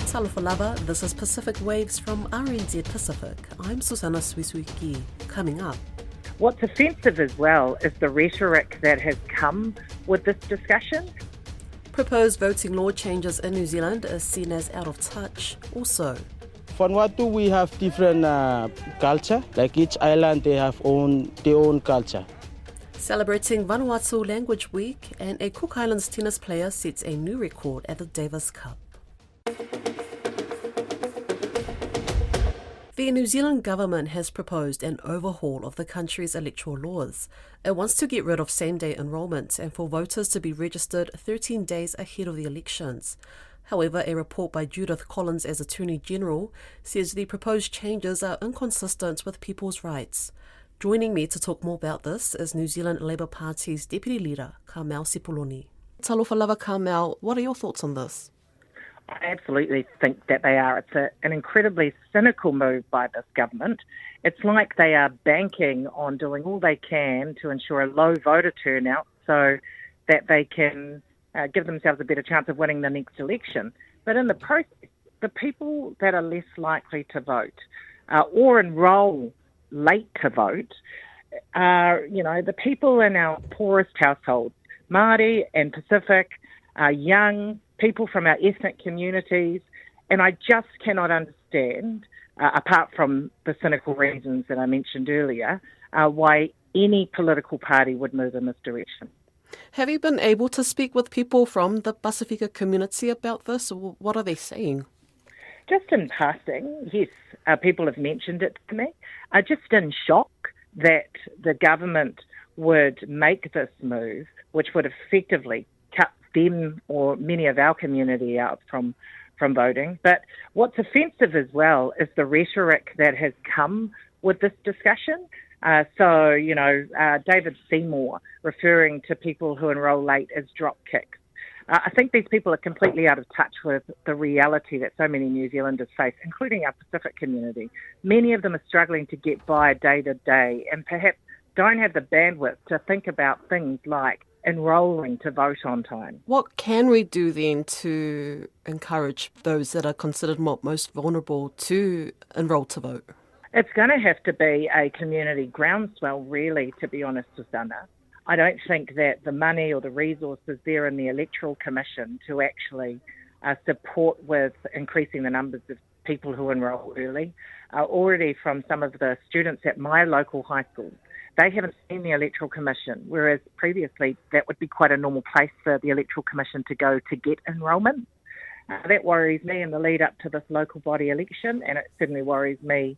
Talofa lava, this is Pacific Waves from RNZ Pacific. I'm Susana Swiswiki. Coming up. What's offensive as well is the rhetoric that has come with this discussion. Proposed voting law changes in New Zealand is seen as out of touch. Also, Vanuatu, we have different culture. Like each island, they have their own culture. Celebrating Vanuatu Language Week, and a Cook Islands tennis player sets a new record at the Davis Cup. The New Zealand government has proposed an overhaul of the country's electoral laws. It wants to get rid of same-day enrolment and for voters to be registered 13 days ahead of the elections. However, a report by Judith Collins as Attorney General says the proposed changes are inconsistent with people's rights. Joining me to talk more about this is New Zealand Labour Party's Deputy Leader, Carmel Sepuloni. Talofa lava, Carmel, what are your thoughts on this? I absolutely think that they are. It's an incredibly cynical move by this government. It's like they are banking on doing all they can to ensure a low voter turnout so that they can give themselves a better chance of winning the next election. But in the process, the people that are less likely to vote or enrol late to vote are, the people in our poorest households, Māori and Pacific, young people from our ethnic communities, and I just cannot understand, apart from the cynical reasons that I mentioned earlier, why any political party would move in this direction. Have you been able to speak with people from the Pasifika community about this? What are they saying? Just in passing, yes, people have mentioned it to me. Just in shock that the government would make this move, which would effectively cut them or many of our community out from voting. But what's offensive as well is the rhetoric that has come with this discussion. David Seymour referring to people who enrol late as dropkicks. I think these people are completely out of touch with the reality that so many New Zealanders face, including our Pacific community. Many of them are struggling to get by day to day and perhaps don't have the bandwidth to think about things like enrolling to vote on time. What can we do then to encourage those that are considered most vulnerable to enrol to vote? It's going to have to be a community groundswell, really, to be honest, Susanna. I don't think that the money or the resources there in the Electoral Commission to actually support with increasing the numbers of people who enrol early. Already from some of the students at my local high school, they haven't seen the Electoral Commission, whereas previously that would be quite a normal place for the Electoral Commission to go to get enrolment. That worries me in the lead up to this local body election, and it certainly worries me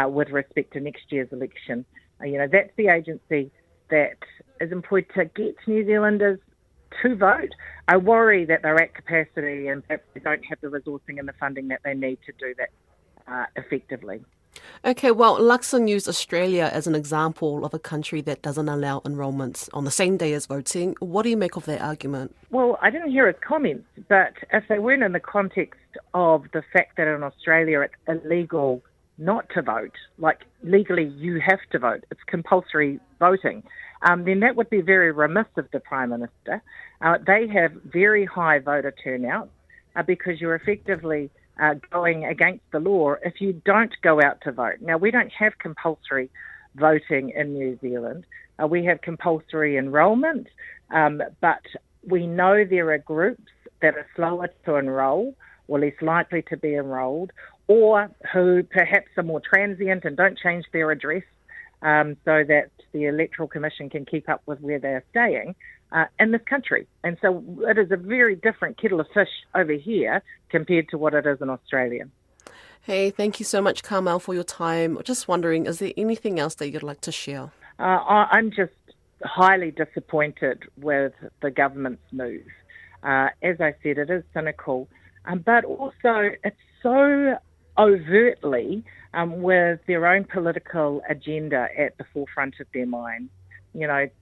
with respect to next year's election. That's the agency that is employed to get New Zealanders to vote. I worry that they're at capacity and perhaps they don't have the resourcing and the funding that they need to do that effectively. Okay, well, Luxon used Australia as an example of a country that doesn't allow enrolments on the same day as voting. What do you make of that argument? Well, I didn't hear his comments, but if they weren't in the context of the fact that in Australia it's illegal not to vote, like legally you have to vote, it's compulsory voting, then that would be very remiss of the Prime Minister. They have very high voter turnout because you're effectively going against the law if you don't go out to vote. Now, we don't have compulsory voting in New Zealand. We have compulsory enrolment, but we know there are groups that are slower to enrol or less likely to be enrolled, or who perhaps are more transient and don't change their address so that the Electoral Commission can keep up with where they're staying in this country. And so it is a very different kettle of fish over here compared to what it is in Australia. Hey, thank you so much, Carmel, for your time. Just wondering, is there anything else that you'd like to share? I'm just highly disappointed with the government's move. As I said, it is cynical, but also it's so overtly with their own political agenda at the forefront of their mind,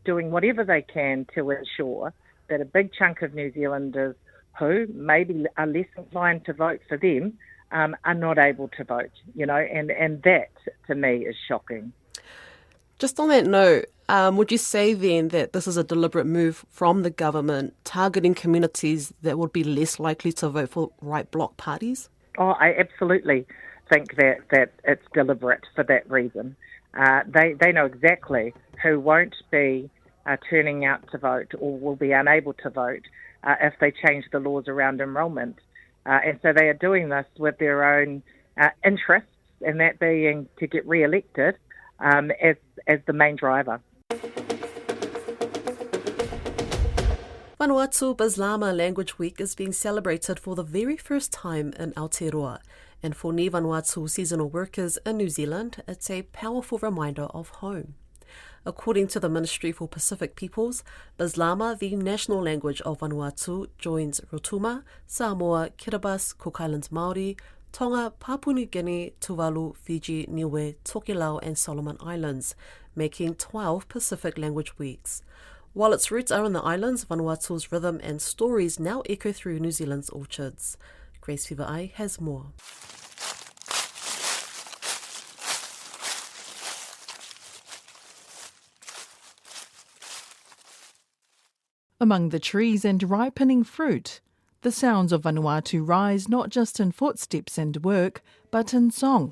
doing whatever they can to ensure that a big chunk of New Zealanders who maybe are less inclined to vote for them are not able to vote, and that to me is shocking. Just on that note, would you say then that this is a deliberate move from the government targeting communities that would be less likely to vote for right bloc parties? Oh, I absolutely think that it's deliberate for that reason. They know exactly who won't be turning out to vote or will be unable to vote if they change the laws around enrolment. And so they are doing this with their own interests, and that being to get re-elected as the main driver. Vanuatu Bislama Language Week is being celebrated for the very first time in Aotearoa, and for Ni Vanuatu seasonal workers in New Zealand, it's a powerful reminder of home. According to the Ministry for Pacific Peoples, Bislama, the national language of Vanuatu, joins Rotuma, Samoa, Kiribati, Cook Islands Māori, Tonga, Papua New Guinea, Tuvalu, Fiji, Niue, Tokelau and Solomon Islands, making 12 Pacific Language Weeks. While its roots are in the islands, Vanuatu's rhythm and stories now echo through New Zealand's orchards. Grace Fever has more. Among the trees and ripening fruit, the sounds of Vanuatu rise not just in footsteps and work, but in song.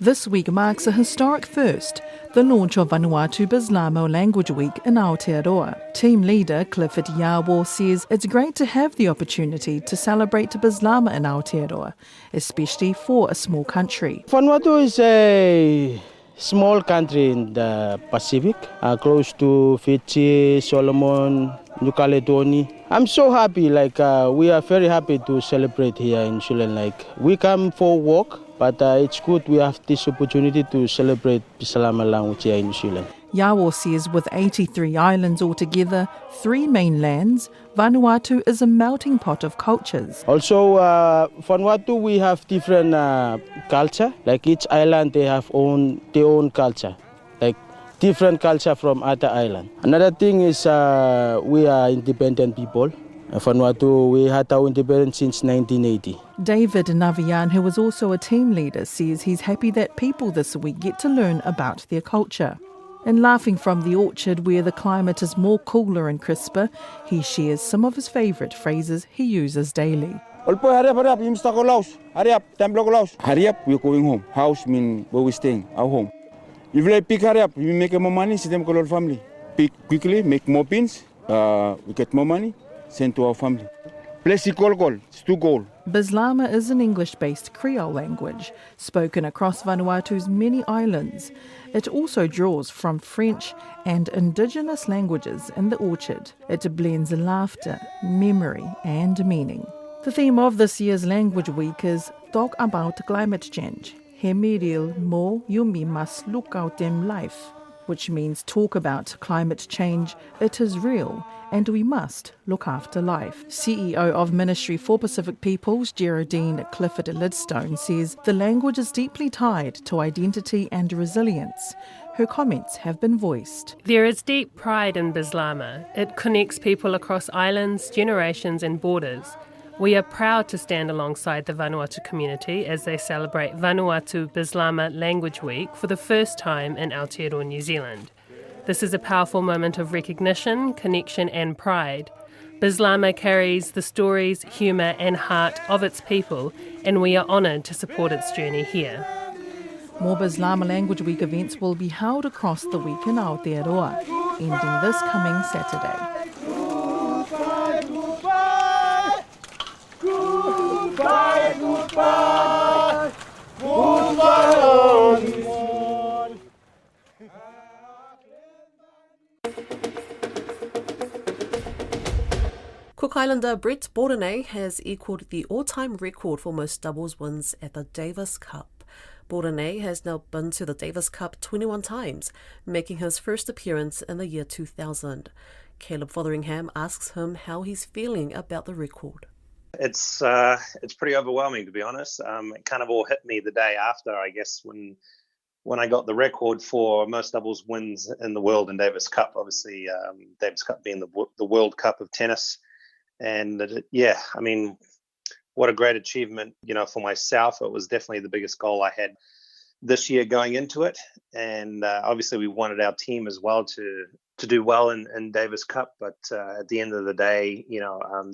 This week marks a historic first, the launch of Vanuatu Bislama Language Week in Aotearoa. Team leader Clifford Yawo says it's great to have the opportunity to celebrate Bislama in Aotearoa, especially for a small country. Vanuatu is a small country in the Pacific, close to Fiji, Solomon, New Caledonia. I'm so happy, we are very happy to celebrate here in New Zealand. We come for work, but it's good we have this opportunity to celebrate Bislama language here in New Zealand. Yawo says with 83 islands altogether, 3 mainlands, Vanuatu is a melting pot of cultures. Also, Vanuatu, we have different culture. Each island, they have their own culture, different culture from other islands. Another thing is we are independent people. Vanuatu, we had our independence since 1980. David Navian, who was also a team leader, says he's happy that people this week get to learn about their culture. And laughing from the orchard where the climate is more cooler and crisper, he shares some of his favourite phrases he uses daily. Hurry up, you must go house. Hurry up, time block house. Hurry up, we're going home. House means where we're staying, our home. If you pick, hurry up, you make more money, send them to our family. Pick quickly, make more pins, we get more money, send to our family. Place goal, it's 2 goal. Bislama is an English-based Creole language spoken across Vanuatu's many islands. It also draws from French and indigenous languages in the orchard. It blends laughter, memory and meaning. The theme of this year's Language Week is Talk About Climate Change. He miril mo yumi mas look out in life, which means talk about climate change. It is real and we must look after life. CEO of Ministry for Pacific Peoples, Geraldine Clifford Lidstone, says the language is deeply tied to identity and resilience. Her comments have been voiced. There is deep pride in Bislama. It connects people across islands, generations and borders. We are proud to stand alongside the Vanuatu community as they celebrate Vanuatu Bislama Language Week for the first time in Aotearoa, New Zealand. This is a powerful moment of recognition, connection and pride. Bislama carries the stories, humour and heart of its people, and we are honoured to support its journey here. More Bislama Language Week events will be held across the week in Aotearoa, ending this coming Saturday. Goodbye, goodbye, goodbye, Cook Islander Brett Bordenay has equalled the all-time record for most doubles wins at the Davis Cup. Bordenay has now been to the Davis Cup 21 times, making his first appearance in the year 2000. Caleb Fotheringham asks him how he's feeling about the record. It's pretty overwhelming, to be honest. It kind of all hit me the day after, I guess, when I got the record for most doubles wins in the world in Davis Cup. Obviously, Davis Cup being the World Cup of tennis. And what a great achievement, for myself. It was definitely the biggest goal I had this year going into it. And obviously we wanted our team as well to do well in Davis Cup, but at the end of the day,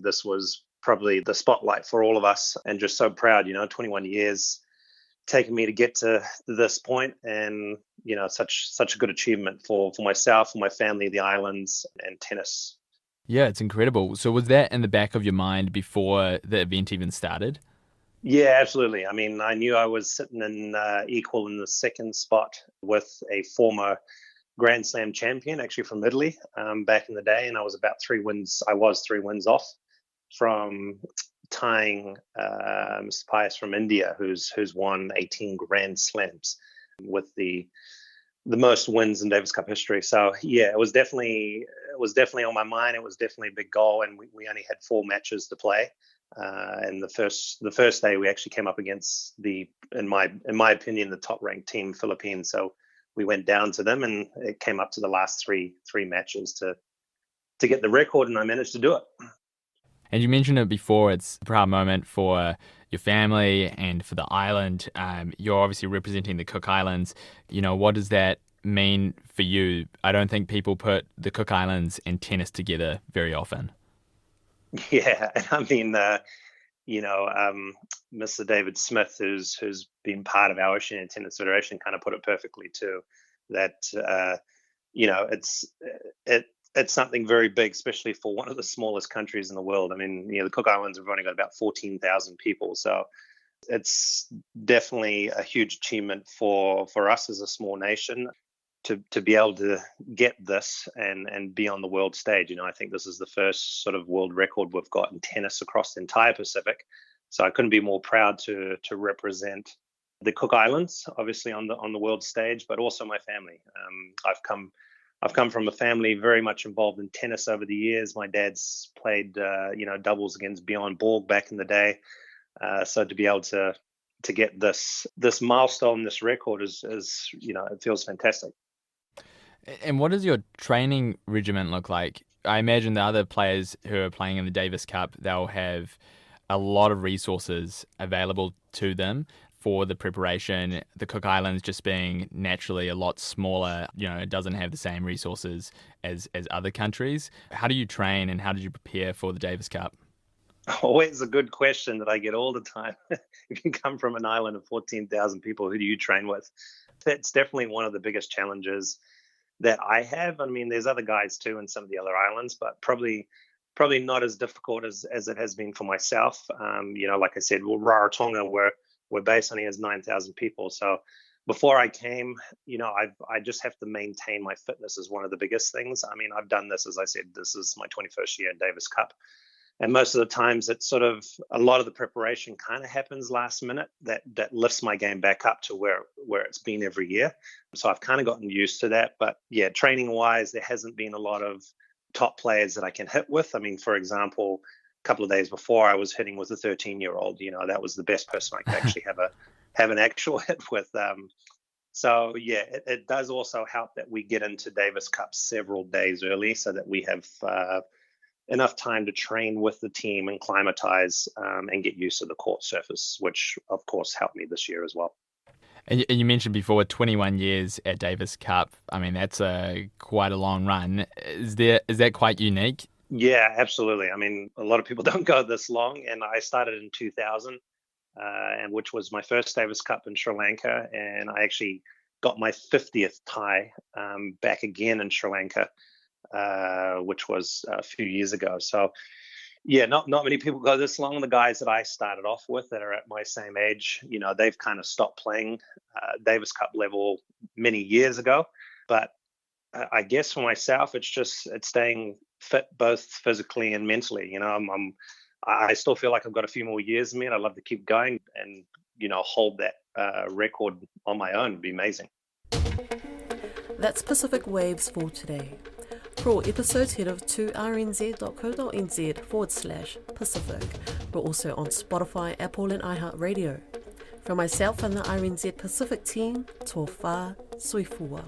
this was probably the spotlight for all of us, and just so proud. 21 years taking me to get to this point, and such a good achievement for myself, for my family, the islands, and tennis. Yeah, it's incredible. So was that in the back of your mind before the event even started? Yeah, absolutely. I mean, I knew I was sitting in equal in the second spot with a former Grand Slam champion, actually from Italy, back in the day, and I was 3 wins off from tying Mr. Pius from India, who's won 18 Grand Slams with the most wins in Davis Cup history. So yeah, it was definitely on my mind. It was definitely a big goal, and we only had 4 matches to play. And the first day we actually came up against in my opinion, the top ranked team, Philippines. So we went down to them, and it came up to the last three matches to get the record, and I managed to do it. And you mentioned it before, it's a proud moment for your family and for the island. You're obviously representing the Cook Islands. What does that mean for you? I don't think people put the Cook Islands and tennis together very often. Yeah, I mean, Mr. David Smith, who's been part of our Oceania Tennis Federation, kind of put it perfectly too. That it's something very big, especially for one of the smallest countries in the world. I mean, the Cook Islands have only got about 14,000 people, so it's definitely a huge achievement for us as a small nation to be able to get this and be on the world stage. I think this is the first sort of world record we've got in tennis across the entire Pacific. So I couldn't be more proud to represent the Cook Islands, obviously on the world stage, but also my family. I've come from a family very much involved in tennis over the years. My dad's played doubles against Bjorn Borg back in the day. So to be able to get this milestone, this record is it feels fantastic. And what does your training regimen look like? I imagine the other players who are playing in the Davis Cup, they'll have a lot of resources available to them for the preparation. The Cook Islands just being naturally a lot smaller, it doesn't have the same resources as other countries. How do you train and how did you prepare for the Davis Cup? Always a good question that I get all the time. If you come from an island of 14,000 people, who do you train with? That's definitely one of the biggest challenges that I have. I mean, there's other guys too in some of the other islands, but probably not as difficult as it has been for myself. Like I said, Rarotonga, we're based only has 9,000 people. So before I came, I just have to maintain my fitness is one of the biggest things. I mean, I've done this, as I said, this is my 21st year in Davis Cup. And most of the times it's sort of a lot of the preparation kind of happens last minute that lifts my game back up to where it's been every year. So I've kind of gotten used to that. But yeah, training wise, there hasn't been a lot of top players that I can hit with. I mean, for example, a couple of days before I was hitting with a 13-year-old, that was the best person I could actually have an actual hit with. So yeah, it does also help that we get into Davis Cup several days early so that we have enough time to train with the team and climatize and get used to the court surface, which of course helped me this year as well. And you mentioned before 21 years at Davis Cup. I mean, that's quite a long run. Is that quite unique? Yeah, absolutely. I mean, a lot of people don't go this long, and I started in 2000, and which was my first Davis Cup in Sri Lanka, and I actually got my 50th tie back again in Sri Lanka, which was a few years ago. So yeah, not many people go this long. The guys that I started off with that are at my same age, they've kind of stopped playing Davis Cup level many years ago. But I guess for myself, it's staying fit both physically and mentally. I still feel like I've got a few more years in me, and I'd love to keep going and hold that record on my own. It'd be amazing. That's Pacific Waves for today. For all episodes, head over to rnz.co.nz/Pacific. We're also on Spotify, Apple and iHeartRadio. From myself and the RNZ Pacific team, tō whā, sui fua.